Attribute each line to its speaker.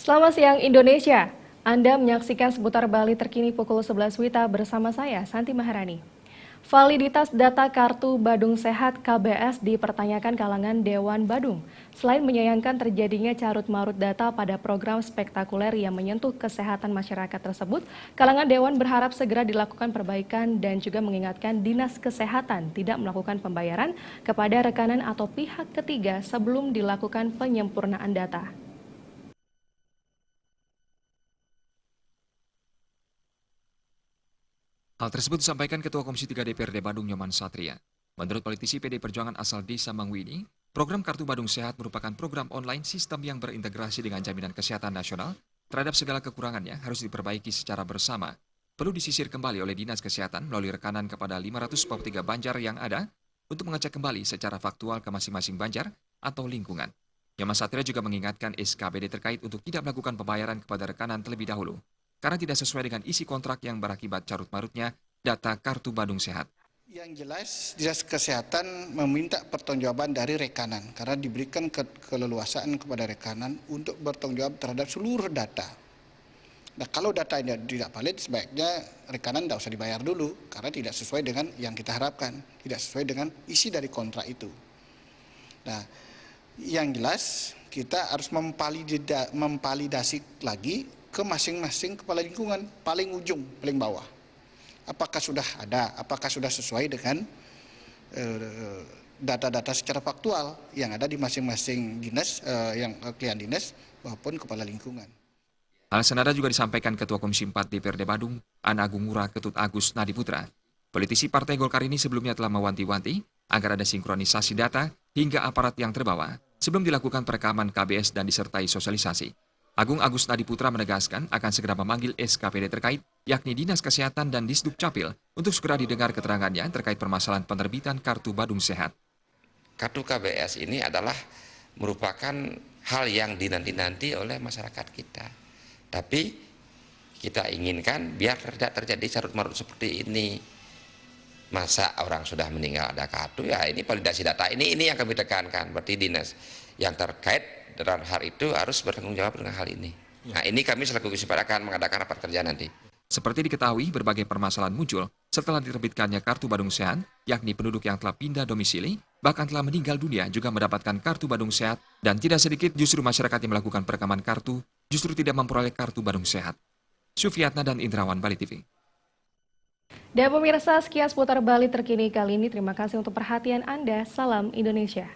Speaker 1: Selamat siang Indonesia. Anda menyaksikan seputar Bali terkini pukul 11 WITA bersama saya, Santi Maharani. Validitas data Kartu Badung Sehat KBS dipertanyakan kalangan Dewan Badung. Selain menyayangkan terjadinya carut-marut data pada program spektakuler yang menyentuh kesehatan masyarakat tersebut, kalangan Dewan berharap segera dilakukan perbaikan dan juga mengingatkan Dinas Kesehatan tidak melakukan pembayaran kepada rekanan atau pihak ketiga sebelum dilakukan penyempurnaan data.
Speaker 2: Hal tersebut disampaikan Ketua Komisi 3 DPRD Bandung Nyoman Satria. Menurut politisi PD Perjuangan asal Desa Mangwini, program Kartu Badung Sehat merupakan program online sistem yang berintegrasi dengan Jaminan Kesehatan Nasional terhadap segala kekurangannya harus diperbaiki secara bersama. Perlu disisir kembali oleh Dinas Kesehatan melalui rekanan kepada 543 banjar yang ada untuk mengecek kembali secara faktual ke masing-masing banjar atau lingkungan. Nyoman Satria juga mengingatkan SKPD terkait untuk tidak melakukan pembayaran kepada rekanan terlebih dahulu, karena tidak sesuai dengan isi kontrak yang berakibat carut-marutnya data Kartu Badung Sehat.
Speaker 3: Yang jelas, Dinas Kesehatan meminta pertanggungjawaban dari rekanan karena diberikan keleluasaan kepada rekanan untuk bertanggung jawab terhadap seluruh data. Nah, kalau data ini tidak valid, sebaiknya rekanan tidak usah dibayar dulu karena tidak sesuai dengan yang kita harapkan, tidak sesuai dengan isi dari kontrak itu. Nah, yang jelas kita harus memvalidasi lagi ke masing-masing kepala lingkungan, paling ujung, paling bawah. Apakah sudah ada, apakah sudah sesuai dengan data-data secara faktual yang ada di masing-masing dinas, yang klien dinas maupun kepala lingkungan.
Speaker 2: Hal senada juga disampaikan Ketua Komisi 4 DPRD Bandung, An Agung Ngurah Ketut Agus Nadiputra. Politisi Partai Golkar ini sebelumnya telah mewanti-wanti agar ada sinkronisasi data hingga aparat yang terbawa sebelum dilakukan perekaman KBS dan disertai sosialisasi. Agung Agus Nadiputra menegaskan akan segera memanggil SKPD terkait, yakni Dinas Kesehatan dan Disduk Capil, untuk segera didengar keterangannya terkait permasalahan penerbitan Kartu Badung Sehat.
Speaker 4: Kartu KBS ini adalah merupakan hal yang dinanti-nanti oleh masyarakat kita. Tapi kita inginkan biar tidak terjadi carut-marut seperti ini. Masa orang sudah meninggal ada kartu, ya ini validasi data ini yang kami tekankan. Berarti dinas yang terkait dalam hal itu harus bertanggung jawab dengan hal ini. Nah, ini kami selaku Komisi 4 akan mengadakan rapat kerja nanti.
Speaker 2: Seperti diketahui, berbagai permasalahan muncul setelah diterbitkannya Kartu Badung Sehat, yakni penduduk yang telah pindah domisili, bahkan telah meninggal dunia juga mendapatkan Kartu Badung Sehat, dan tidak sedikit justru masyarakat yang melakukan perekaman kartu justru tidak memperoleh Kartu Badung Sehat. Sufiatna dan Indrawan, Bali TV.
Speaker 1: Dan pemirsa, sekian seputar Bali terkini kali ini. Terima kasih untuk perhatian Anda. Salam Indonesia.